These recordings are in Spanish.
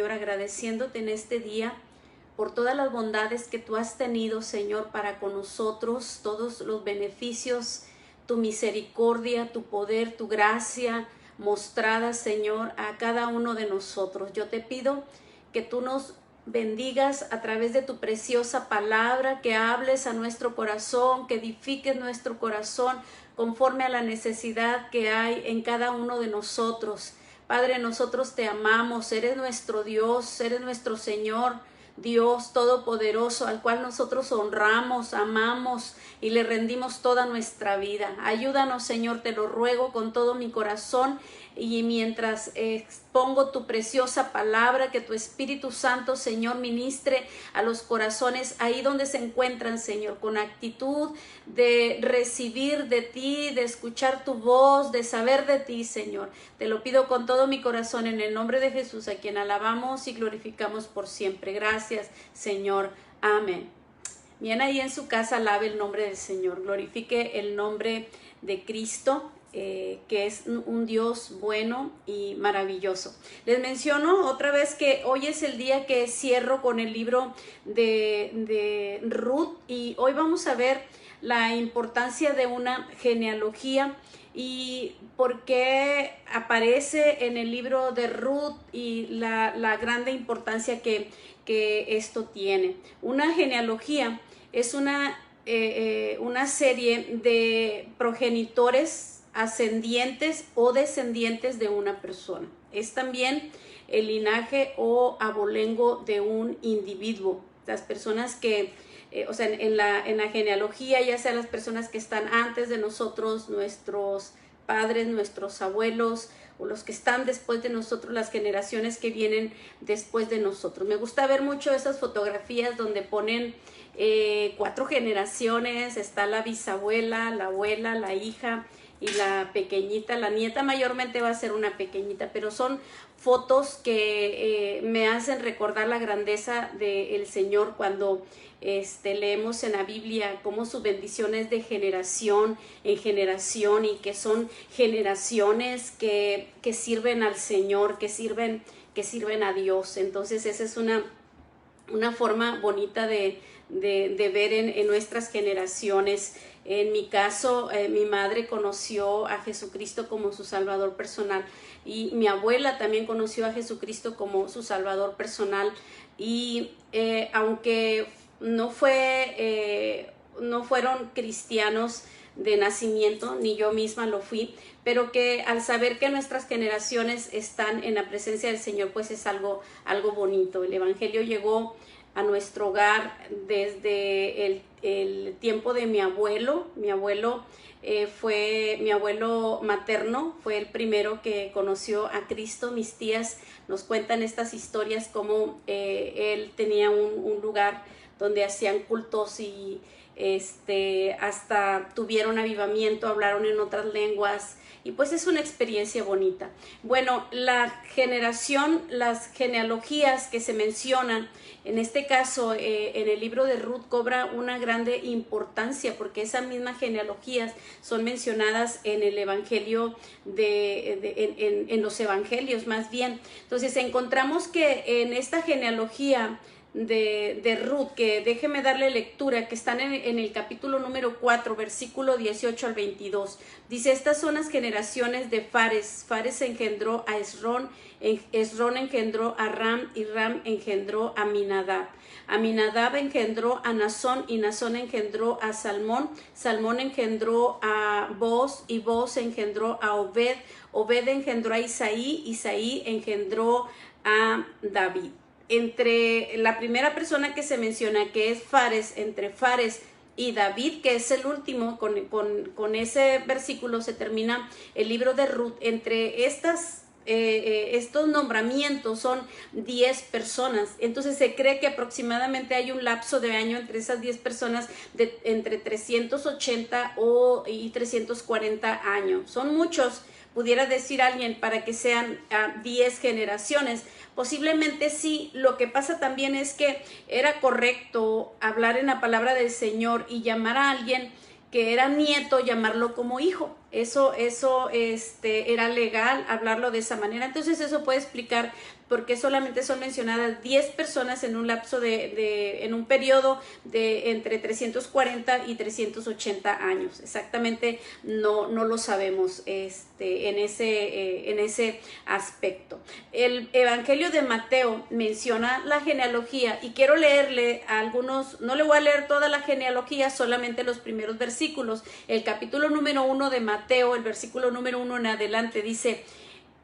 Señor, agradeciéndote en este día por todas las bondades que tú has tenido, Señor, para con nosotros, todos los beneficios, tu misericordia, tu poder, tu gracia mostrada, Señor, a cada uno de nosotros. Yo te pido que tú nos bendigas a través de tu preciosa palabra, que hables a nuestro corazón, que edifiques nuestro corazón conforme a la necesidad que hay en cada uno de nosotros. Padre, nosotros te amamos, eres nuestro Dios, eres nuestro Señor, Dios Todopoderoso, al cual nosotros honramos, amamos y le rendimos toda nuestra vida. Ayúdanos, Señor, te lo ruego con todo mi corazón, y mientras expongo tu preciosa palabra, que tu Espíritu Santo, Señor, ministre a los corazones ahí donde se encuentran, Señor, con actitud de recibir de ti, de escuchar tu voz, de saber de ti, Señor. Te lo pido con todo mi corazón en el nombre de Jesús, a quien alabamos y glorificamos por siempre. Gracias, Señor. Amén. Bien, ahí en su casa alabe el nombre del Señor, glorifique el nombre de Cristo, que es un Dios bueno y maravilloso. Les menciono otra vez que hoy es el día que cierro con el libro de Ruth, y hoy vamos a ver la importancia de una genealogía y por qué aparece en el libro de Ruth y la grande importancia que esto tiene. Una genealogía es una serie de progenitores ascendientes o descendientes de una persona. Es también el linaje o abolengo de un individuo. Las personas que, o sea, en la genealogía, ya sea las personas que están antes de nosotros, nuestros padres, nuestros abuelos, o los que están después de nosotros, las generaciones que vienen después de nosotros. Me gusta ver mucho esas fotografías donde ponen 4 generaciones, está la bisabuela, la abuela, la hija y la pequeñita. La nieta mayormente va a ser una pequeñita, pero son fotos que me hacen recordar la grandeza del Señor cuando leemos en la Biblia cómo su bendición es de generación en generación, y que son generaciones que sirven al Señor, que sirven a Dios. Entonces esa es una forma bonita de ver en nuestras generaciones. En mi caso, mi madre conoció a Jesucristo como su Salvador personal, y mi abuela también conoció a Jesucristo como su Salvador personal, y aunque no fueron cristianos de nacimiento, ni yo misma lo fui, pero que al saber que nuestras generaciones están en la presencia del Señor, pues es algo bonito. El Evangelio llegó a nuestro hogar desde el tiempo de mi abuelo. Mi abuelo materno, fue el primero que conoció a Cristo. Mis tías nos cuentan estas historias, como él tenía un lugar donde hacían cultos y hasta tuvieron avivamiento, hablaron en otras lenguas, y pues es una experiencia bonita. Bueno, las genealogías que se mencionan, en este caso en el libro de Ruth, cobra una grande importancia, porque esas mismas genealogías son mencionadas en el Evangelio, en los Evangelios más bien. Entonces encontramos que en esta genealogía de Ruth, que déjeme darle lectura, que están en el capítulo número 4, versículo 18 al 22. Dice: estas son las generaciones de Fares. Fares engendró a Esrón, Esrón engendró a Ram, y Ram engendró a Aminadab. Aminadab engendró a Nazón, y Nazón engendró a Salmón. Salmón engendró a Boz, y Boz engendró a Obed. Obed engendró a Isaí, Isaí engendró a David. Entre la primera persona que se menciona, que es Fares, entre Fares y David, que es el último, con ese versículo se termina el libro de Ruth. Entre estos nombramientos son 10 personas. Entonces se cree que aproximadamente hay un lapso de año entre esas 10 personas de entre 380 y 340 años. Son muchos, pudiera decir alguien, para que sean 10 generaciones. Posiblemente sí. Lo que pasa también es que era correcto hablar en la palabra del Señor y llamar a alguien que era nieto, llamarlo como hijo. Eso era legal hablarlo de esa manera. Entonces eso puede explicar por qué solamente son mencionadas 10 personas en un lapso en un periodo de entre 340 y 380 años. Exactamente no lo sabemos en ese aspecto. El Evangelio de Mateo menciona la genealogía y quiero leerle algunos, no le voy a leer toda la genealogía, solamente los primeros versículos. El capítulo número 1 de Mateo, el versículo número 1 en adelante dice: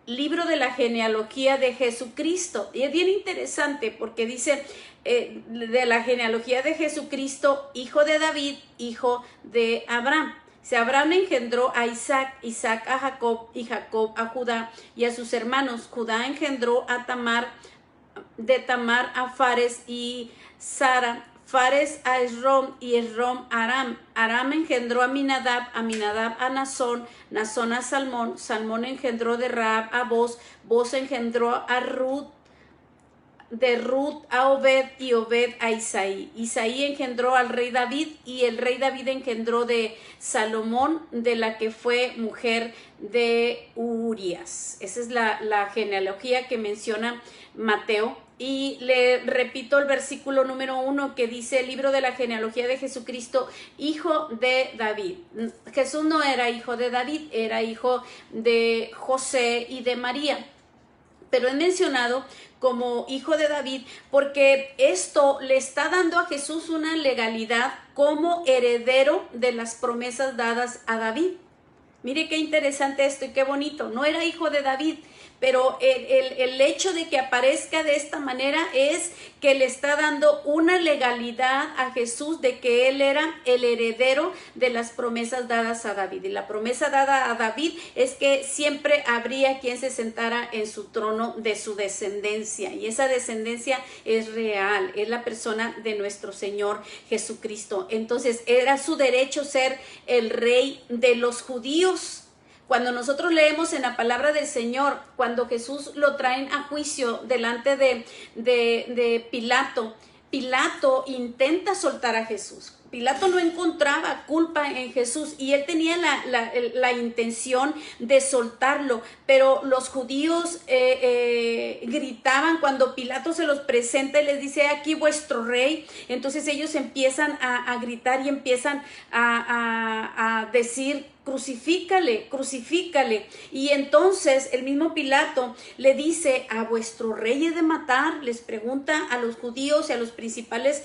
libro de la genealogía de Jesucristo. Y es bien interesante porque dice de la genealogía de Jesucristo, hijo de David, hijo de Abraham. Si Abraham engendró a Isaac, Isaac a Jacob y Jacob a Judá y a sus hermanos. Judá engendró a Tamar, de Tamar a Fares y Sara, Fares a Esrom y Esrom a Aram. Aram engendró a Aminadab a Nazón, Nazón a Salmón, Salmón engendró de Rahab a Boz, Boz engendró a Ruth, de Ruth a Obed y Obed a Isaí. Isaí engendró al rey David y el rey David engendró de Salomón, de la que fue mujer de Urías. Esa es la genealogía que menciona Mateo. Y le repito el versículo número 1 que dice: el libro de la genealogía de Jesucristo, hijo de David. Jesús no era hijo de David, era hijo de José y de María, pero es mencionado como hijo de David porque esto le está dando a Jesús una legalidad como heredero de las promesas dadas a David. Mire qué interesante esto y qué bonito. No era hijo de David, pero el hecho de que aparezca de esta manera es que le está dando una legalidad a Jesús de que él era el heredero de las promesas dadas a David. Y la promesa dada a David es que siempre habría quien se sentara en su trono de su descendencia. Y esa descendencia es real, es la persona de nuestro Señor Jesucristo. Entonces era su derecho ser el rey de los judíos. Cuando nosotros leemos en la palabra del Señor, cuando Jesús lo traen a juicio delante de Pilato, Pilato intenta soltar a Jesús. Pilato no encontraba culpa en Jesús y él tenía la intención de soltarlo, pero los judíos gritaban cuando Pilato se los presenta y les dice: aquí vuestro rey. Entonces ellos empiezan a gritar y empiezan a decir: crucifícale, crucifícale. Y entonces el mismo Pilato le dice: a vuestro rey he de matar. Les pregunta a los judíos y a los principales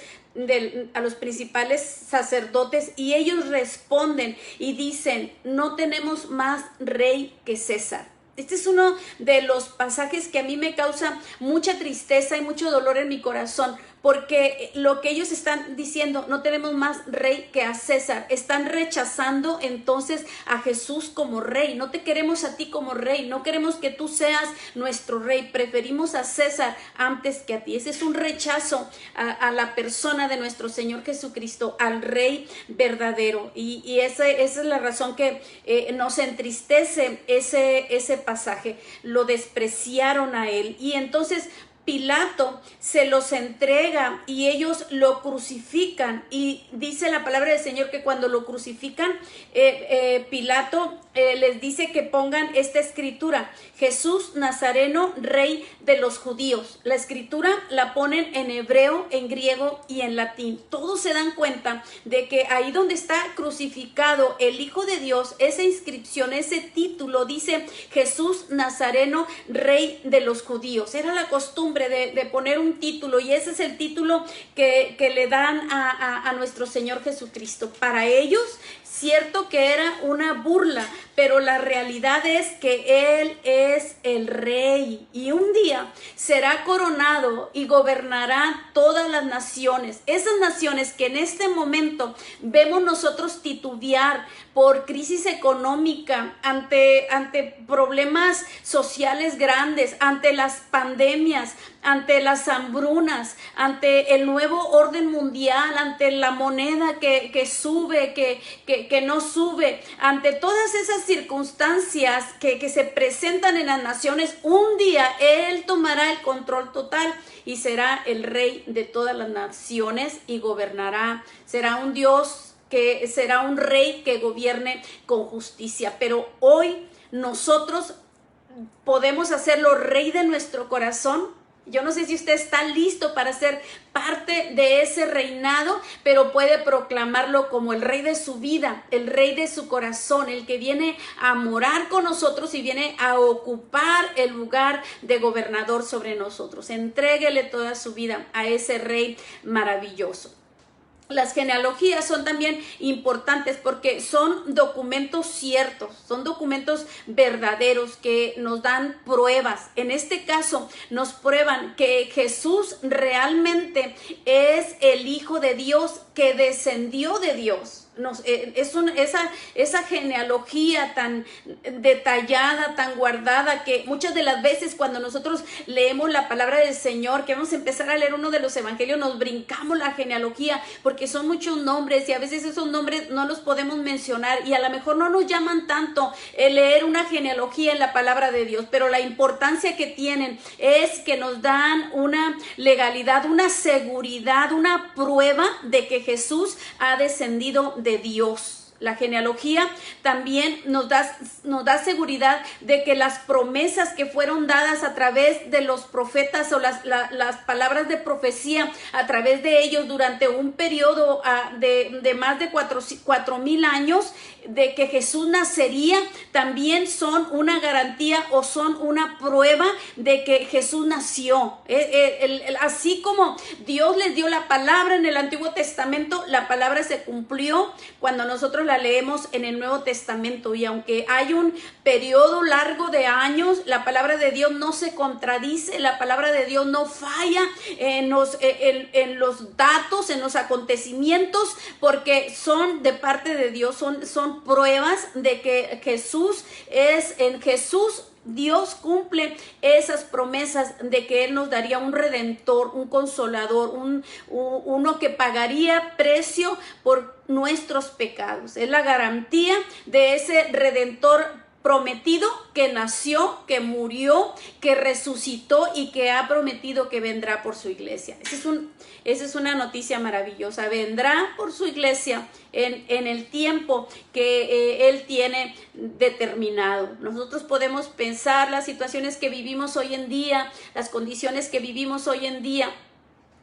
sacerdotes y ellos responden y dicen: no tenemos más rey que César. Este es uno de los pasajes que a mí me causa mucha tristeza y mucho dolor en mi corazón, porque lo que ellos están diciendo: no tenemos más rey que a César. Están rechazando entonces a Jesús como rey. No te queremos a ti como rey, no queremos que tú seas nuestro rey, preferimos a César antes que a ti. Ese es un rechazo a la persona de nuestro Señor Jesucristo, al rey verdadero, y esa es la razón que nos entristece ese pasaje. Lo despreciaron a él y entonces Pilato se los entrega y ellos lo crucifican, y dice la palabra del Señor que cuando lo crucifican, Pilato les dice que pongan esta escritura: Jesús Nazareno, rey de los judíos. La escritura la ponen en hebreo, en griego y en latín. Todos se dan cuenta de que ahí donde está crucificado el Hijo de Dios, esa inscripción, ese título dice: Jesús Nazareno, rey de los judíos. Era la costumbre de poner un título, y ese es el título que le dan a nuestro Señor Jesucristo. Para ellos, cierto que era una burla, pero la realidad es que Él es el Rey y un día será coronado y gobernará todas las naciones. Esas naciones que en este momento vemos nosotros titubear por crisis económica, ante problemas sociales grandes, ante las pandemias, ante las hambrunas, ante el nuevo orden mundial, ante la moneda que sube, que no sube, ante todas esas circunstancias que se presentan en las naciones, un día Él tomará el control total y será el Rey de todas las naciones y gobernará. Será un Dios que será un rey que gobierne con justicia. Pero hoy nosotros podemos hacerlo rey de nuestro corazón. Yo no sé si usted está listo para ser parte de ese reinado, pero puede proclamarlo como el rey de su vida, el rey de su corazón, el que viene a morar con nosotros y viene a ocupar el lugar de gobernador sobre nosotros. Entréguele toda su vida a ese rey maravilloso. Las genealogías son también importantes porque son documentos ciertos, son documentos verdaderos que nos dan pruebas. En este caso nos prueban que Jesús realmente es el Hijo de Dios que descendió de Dios. Esa genealogía tan detallada, tan guardada, que muchas de las veces cuando nosotros leemos la palabra del Señor, que vamos a empezar a leer uno de los evangelios, nos brincamos la genealogía porque son muchos nombres y a veces esos nombres no los podemos mencionar y a lo mejor no nos llaman tanto el leer una genealogía en la palabra de Dios, pero la importancia que tienen es que nos dan una legalidad, una seguridad, una prueba de que Jesús ha descendido de Dios. La genealogía también nos da seguridad de que las promesas que fueron dadas a través de los profetas o las palabras de profecía a través de ellos durante un periodo de más de 4,000 años, de que Jesús nacería, también son una garantía o son una prueba de que Jesús nació. Así como Dios les dio la palabra en el Antiguo Testamento, la palabra se cumplió cuando nosotros la leemos en el Nuevo Testamento, y aunque hay un periodo largo de años, la palabra de Dios no se contradice, la palabra de Dios no falla en los datos, en los acontecimientos, porque son de parte de Dios, son pruebas de que en Jesús Dios cumple esas promesas de que Él nos daría un redentor, un consolador, uno que pagaría precio por nuestros pecados. Es la garantía de ese redentor prometido que nació, que murió, que resucitó y que ha prometido que vendrá por su iglesia. Esa es una noticia maravillosa. Vendrá por su iglesia en el tiempo que Él tiene determinado. Nosotros podemos pensar las situaciones que vivimos hoy en día, las condiciones que vivimos hoy en día,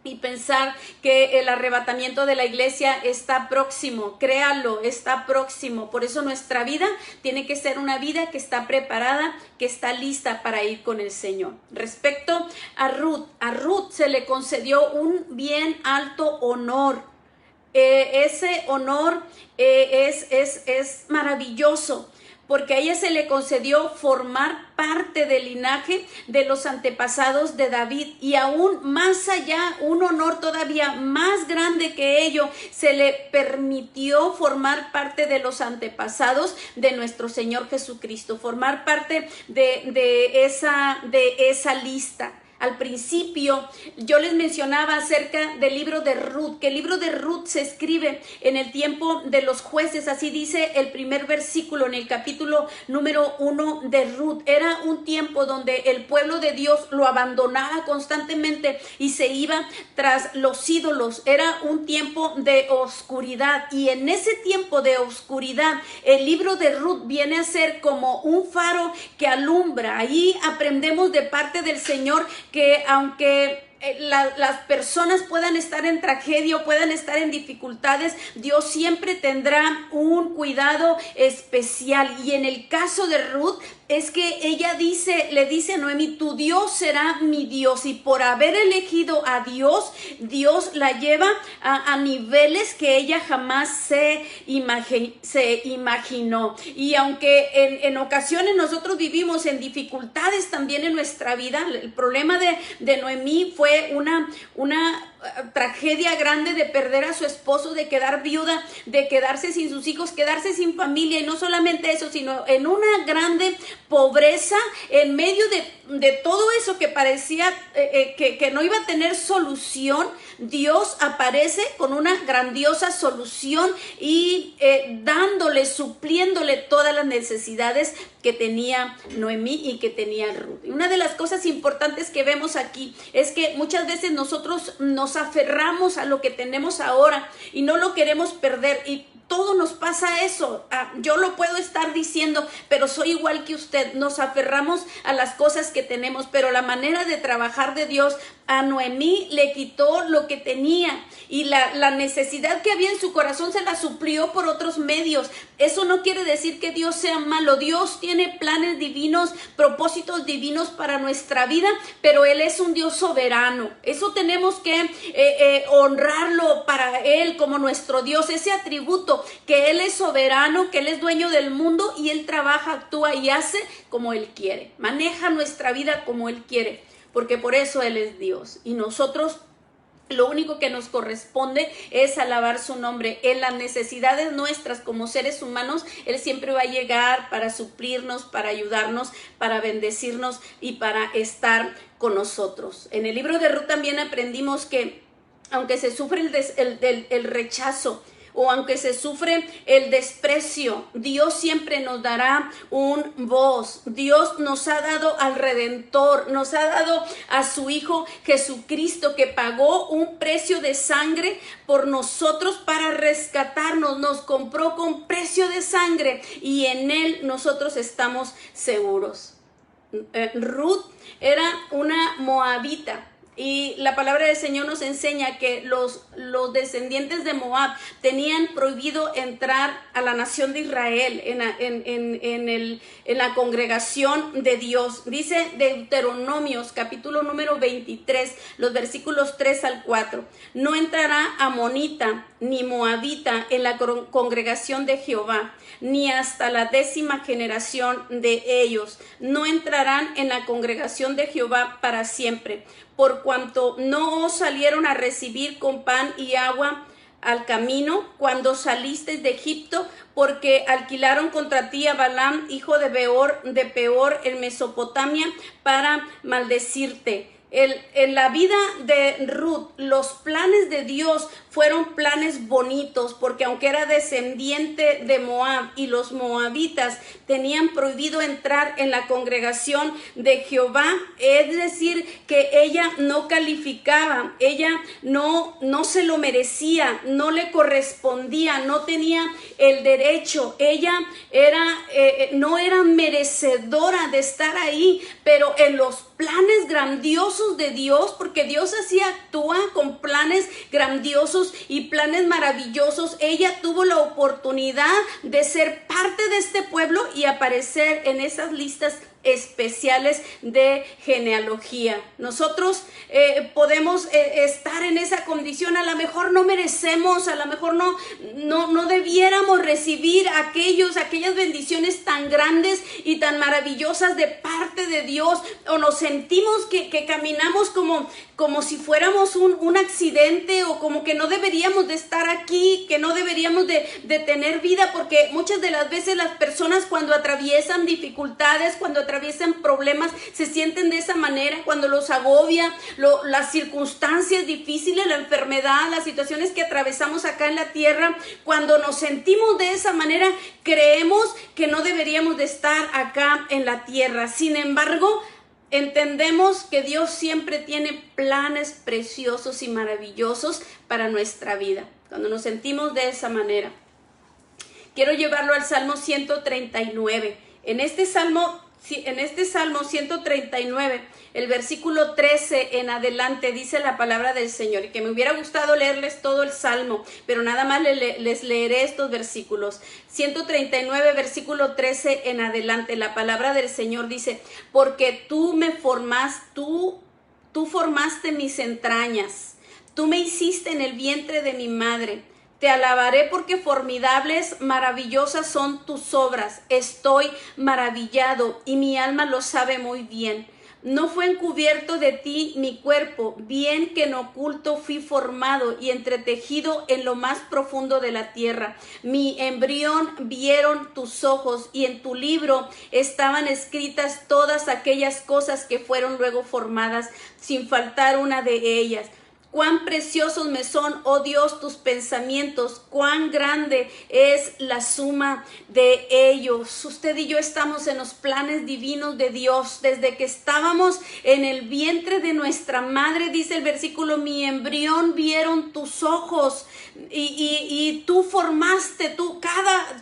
y pensar que el arrebatamiento de la iglesia está próximo. Créalo, está próximo. Por eso nuestra vida tiene que ser una vida que está preparada, que está lista para ir con el Señor. Respecto a Ruth se le concedió un bien alto honor. Ese honor es maravilloso, porque a ella se le concedió formar parte del linaje de los antepasados de David, y aún más allá, un honor todavía más grande que ello, se le permitió formar parte de los antepasados de nuestro Señor Jesucristo, formar parte de esa lista. Al principio yo les mencionaba acerca del libro de Ruth, que el libro de Ruth se escribe en el tiempo de los jueces. Así dice el primer versículo en el capítulo número 1 de Ruth. Era un tiempo donde el pueblo de Dios lo abandonaba constantemente y se iba tras los ídolos. Era un tiempo de oscuridad, y en ese tiempo de oscuridad el libro de Ruth viene a ser como un faro que alumbra. Ahí aprendemos de parte del Señor que aunque las personas puedan estar en tragedia o puedan estar en dificultades, Dios siempre tendrá un cuidado especial. Y en el caso de Ruth, es que ella le dice a Noemí: tu Dios será mi Dios. Y por haber elegido a Dios, Dios la lleva a niveles que ella jamás se imaginó. Y aunque en ocasiones nosotros vivimos en dificultades también en nuestra vida, el problema de Noemí fue una tragedia grande de perder a su esposo, de quedar viuda, de quedarse sin sus hijos, quedarse sin familia, y no solamente eso, sino en una grande pobreza, en medio de todo eso que parecía que no iba a tener solución. Dios aparece con una grandiosa solución y supliéndole todas las necesidades que tenía Noemí y que tenía Ruth. Y una de las cosas importantes que vemos aquí es que muchas veces nosotros nos aferramos a lo que tenemos ahora y no lo queremos perder, y todo nos pasa eso. Yo lo puedo estar diciendo, pero soy igual que usted. Nos aferramos a las cosas que tenemos, pero la manera de trabajar de Dios, a Noemí le quitó lo que tenía y la necesidad que había en su corazón se la suplió por otros medios. Eso no quiere decir que Dios sea malo. Dios tiene planes divinos, propósitos divinos para nuestra vida, pero Él es un Dios soberano. Eso tenemos que honrarlo para Él como nuestro Dios, ese atributo, que Él es soberano, que Él es dueño del mundo y Él trabaja, actúa y hace como Él quiere. Maneja nuestra vida como Él quiere, porque por eso Él es Dios. Y nosotros lo único que nos corresponde es alabar su nombre. En las necesidades nuestras como seres humanos, Él siempre va a llegar para suplirnos, para ayudarnos, para bendecirnos y para estar con nosotros. En el libro de Ruth también aprendimos que aunque se sufre el rechazo, o aunque se sufre el desprecio, Dios siempre nos dará un voz. Dios nos ha dado al Redentor, nos ha dado a su Hijo Jesucristo, que pagó un precio de sangre por nosotros para rescatarnos. Nos compró con precio de sangre y en Él nosotros estamos seguros. Ruth era una moabita. Y la palabra del Señor nos enseña que los descendientes de Moab tenían prohibido entrar a la nación de Israel en la congregación de Dios. Dice Deuteronomios capítulo número 23, los versículos 3 al 4. No entrará amonita ni moabita en la congregación de Jehová, ni hasta la 10ª generación de ellos. No entrarán en la congregación de Jehová para siempre, por cuanto no os salieron a recibir con pan y agua al camino cuando salisteis de Egipto, porque alquilaron contra ti a Balaam, hijo de Peor, en Mesopotamia, para maldecirte. En la vida de Ruth, los planes de Dios fueron planes bonitos, porque aunque era descendiente de Moab y los moabitas tenían prohibido entrar en la congregación de Jehová, es decir, que ella no calificaba, ella no se lo merecía, no le correspondía, no tenía el derecho, ella no era merecedora de estar ahí, pero en los planes grandiosos de Dios, porque Dios así actúa con planes grandiosos y planes maravillosos, ella tuvo la oportunidad de ser parte de este pueblo y aparecer en esas listas especiales de genealogía. Nosotros podemos estar en esa condición, a lo mejor no merecemos, a lo mejor no debiéramos recibir aquellas bendiciones tan grandes y tan maravillosas de parte de Dios, o nos sentimos que caminamos como si fuéramos un accidente, o como que no deberíamos de estar aquí, que no deberíamos de tener vida, porque muchas de las veces las personas cuando atraviesan dificultades, cuando atraviesan problemas, se sienten de esa manera, cuando los agobia las circunstancias difíciles, la enfermedad, las situaciones que atravesamos acá en la tierra. Cuando nos sentimos de esa manera, creemos que no deberíamos de estar acá en la tierra. Sin embargo, entendemos que Dios siempre tiene planes preciosos y maravillosos para nuestra vida. Cuando nos sentimos de esa manera, quiero llevarlo al Salmo 139. En este Salmo 139, el versículo 13 en adelante, dice la palabra del Señor, y que me hubiera gustado leerles todo el Salmo, pero nada más les leeré estos versículos. 139, versículo 13 en adelante, la palabra del Señor dice: porque tú formaste mis entrañas, tú me hiciste en el vientre de mi madre. Te alabaré porque formidables, maravillosas son tus obras. Estoy maravillado y mi alma lo sabe muy bien. No fue encubierto de ti mi cuerpo, bien que en oculto fui formado y entretejido en lo más profundo de la tierra. Mi embrión vieron tus ojos, y en tu libro estaban escritas todas aquellas cosas que fueron luego formadas, sin faltar una de ellas. Cuán preciosos me son, oh Dios, tus pensamientos, cuán grande es la suma de ellos. Usted y yo estamos en los planes divinos de Dios. Desde que estábamos en el vientre de nuestra madre, dice el versículo, mi embrión vieron tus ojos y tú formaste,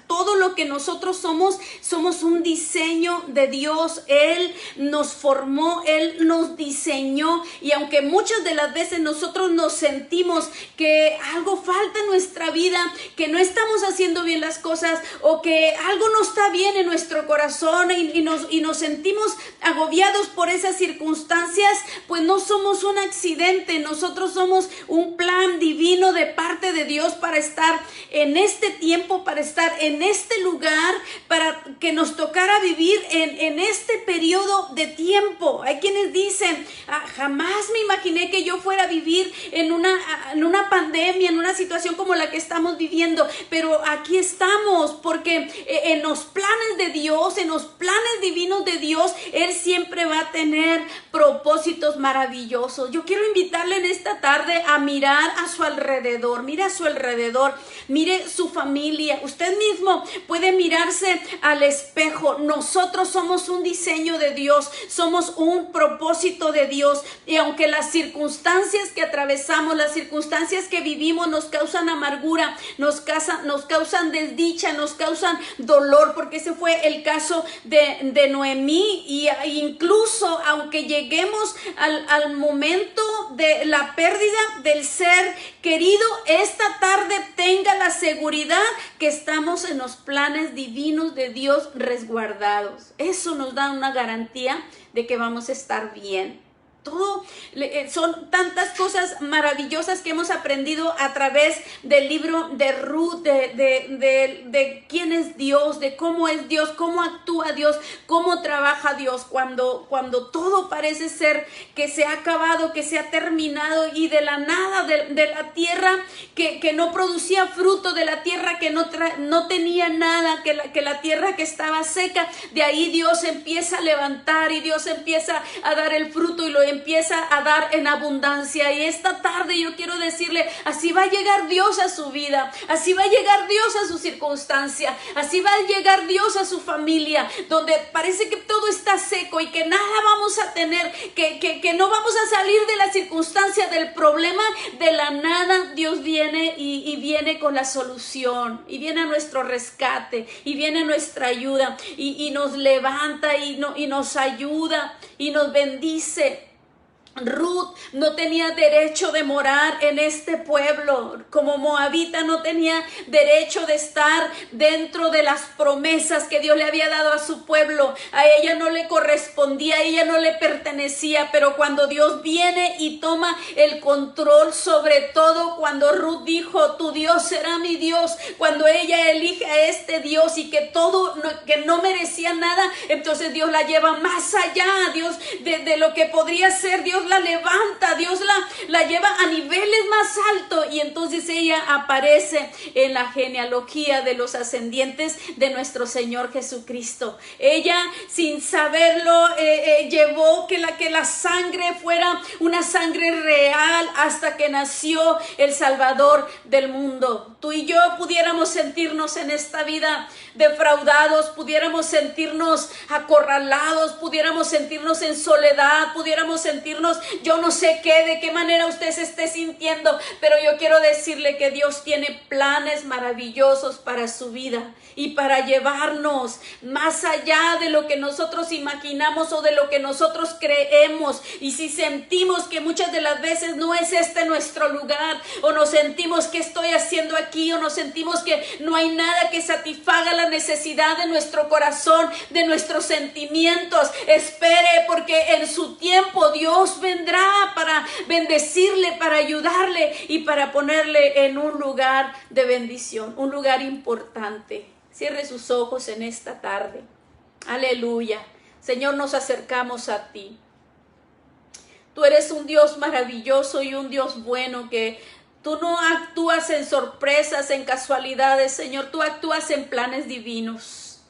todo lo que nosotros somos un diseño de Dios. Él nos formó, Él nos diseñó, y aunque muchas de las veces nosotros nos sentimos que algo falta en nuestra vida, que no estamos haciendo bien las cosas, o que algo no está bien en nuestro corazón y nos sentimos agobiados por esas circunstancias, pues no somos un accidente. Nosotros somos un plan divino de parte de Dios para estar en este tiempo, para estar en este lugar, para que nos tocara vivir en este periodo de tiempo. Hay quienes dicen, jamás me imaginé que yo fuera a vivir en una pandemia, en una situación como la que estamos viviendo, pero aquí estamos porque en los planes de Dios, en los planes divinos de Dios, Él siempre va a tener propósitos maravillosos. Yo quiero invitarle en esta tarde a mirar a su alrededor. Mire a su alrededor, mire su familia. Usted mismo puede mirarse al espejo. Nosotros somos un diseño de Dios, somos un propósito de Dios, y aunque las circunstancias que atravesamos, las circunstancias que vivimos nos causan amargura, nos causan desdicha, nos causan dolor, porque ese fue el caso de Noemí, y incluso aunque lleguemos al momento de la pérdida del ser querido, esta tarde tenga la seguridad que estamos en los planes divinos de Dios resguardados. Eso nos da una garantía de que vamos a estar bien. Son tantas cosas maravillosas que hemos aprendido a través del libro de Ruth, de quién es Dios, de cómo es Dios, cómo actúa Dios, cómo trabaja Dios cuando todo parece ser que se ha acabado, que se ha terminado, y de la nada, de la tierra que no producía fruto, de la tierra que no tenía nada, que la tierra que estaba seca, de ahí Dios empieza a levantar, y Dios empieza a dar el fruto, y lo empieza a dar en abundancia. Y esta tarde yo quiero decirle, así va a llegar Dios a su vida, así va a llegar Dios a su circunstancia, así va a llegar Dios a su familia, donde parece que todo está seco y que nada vamos a tener, que no vamos a salir de la circunstancia, del problema. De la nada Dios viene y viene con la solución, y viene a nuestro rescate, y viene a nuestra ayuda, y nos levanta, y nos ayuda, y nos bendice. Ruth no tenía derecho de morar en este pueblo. Como moabita no tenía derecho de estar dentro de las promesas que Dios le había dado a su pueblo. A ella no le correspondía, a ella no le pertenecía, pero cuando Dios viene y toma el control sobre todo, cuando Ruth dijo, tu Dios será mi Dios, cuando ella elige a este Dios, y que no merecía nada, entonces Dios la lleva más allá, Dios de lo que podría ser. Dios la levanta, Dios la lleva a niveles más altos, y entonces ella aparece en la genealogía de los ascendientes de nuestro Señor Jesucristo. Ella, sin saberlo, llevó que la sangre fuera una sangre real hasta que nació el Salvador del mundo. Tú y yo pudiéramos sentirnos en esta vida defraudados, pudiéramos sentirnos acorralados, pudiéramos sentirnos en soledad, pudiéramos sentirnos, yo no sé de qué manera usted se esté sintiendo, pero yo quiero decirle que Dios tiene planes maravillosos para su vida y para llevarnos más allá de lo que nosotros imaginamos o de lo que nosotros creemos. Y si sentimos que muchas de las veces no es este nuestro lugar, o nos sentimos que estoy haciendo aquí, o nos sentimos que no hay nada que satisfaga la necesidad de nuestro corazón, de nuestros sentimientos, espere, porque en su tiempo Dios vendrá para bendecirle, para ayudarle y para ponerle en un lugar de bendición, un lugar importante. Cierre sus ojos en esta tarde. Aleluya. Señor, nos acercamos a ti. Tú eres un Dios maravilloso y un Dios bueno, que tú no actúas en sorpresas, en casualidades, Señor. Tú actúas en planes divinos.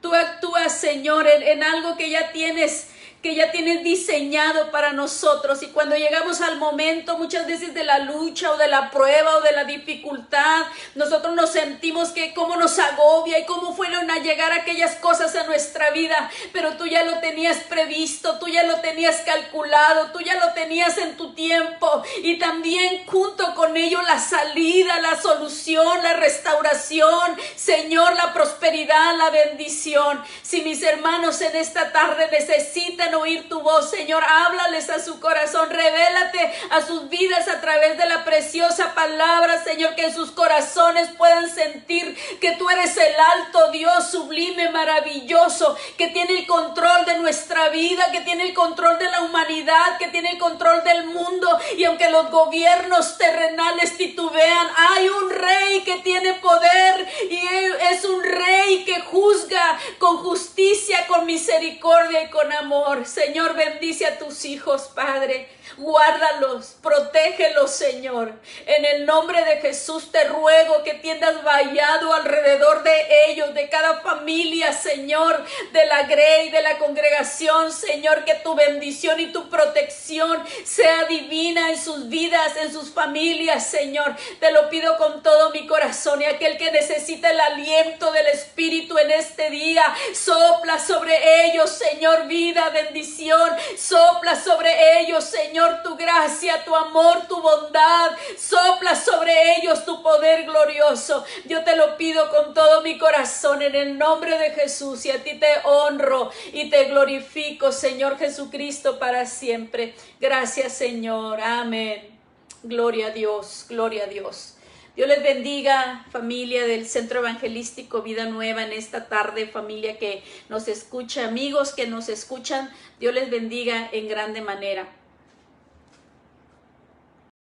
Tú actúas, Señor, en algo que ya tienes que ya tienes diseñado para nosotros. Y cuando llegamos al momento, muchas veces de la lucha o de la prueba o de la dificultad, nosotros nos sentimos que cómo nos agobia y cómo fueron a llegar aquellas cosas a nuestra vida, pero tú ya lo tenías previsto, tú ya lo tenías calculado, tú ya lo tenías en tu tiempo, y también junto con ello la salida, la solución, la restauración, Señor, la prosperidad, la bendición. Si mis hermanos en esta tarde necesitan oír tu voz, Señor, háblales a su corazón, revélate a sus vidas a través de la preciosa palabra, Señor, que en sus corazones puedan sentir que tú eres el alto Dios, sublime, maravilloso, que tiene el control de nuestra vida, que tiene el control de la humanidad, que tiene el control del mundo. Y aunque los gobiernos terrenales titubean, hay un rey que tiene poder, y es un rey que juzga con justicia, con misericordia y con amor. Señor, bendice a tus hijos, Padre. Guárdalos, protégelos, Señor. En el nombre de Jesús te ruego que tiendas vallado alrededor de ellos, de cada familia, Señor, de la Grey, de la congregación, Señor, que tu bendición y tu protección sea divina en sus vidas, en sus familias, Señor. Te lo pido con todo mi corazón, y aquel que necesita el aliento del Espíritu en este día, sopla sobre ellos, Señor, vida, bendición. Sopla sobre ellos, Señor, tu gracia, tu amor, tu bondad. Sopla sobre ellos tu poder glorioso. Yo te lo pido con todo mi corazón en el nombre de Jesús, y a ti te honro y te glorifico, Señor Jesucristo, para siempre. Gracias, Señor. Amén. Gloria a Dios, gloria a Dios. Dios les bendiga, familia del Centro Evangelístico Vida Nueva, en esta tarde, familia que nos escucha, amigos que nos escuchan. Dios les bendiga en grande manera.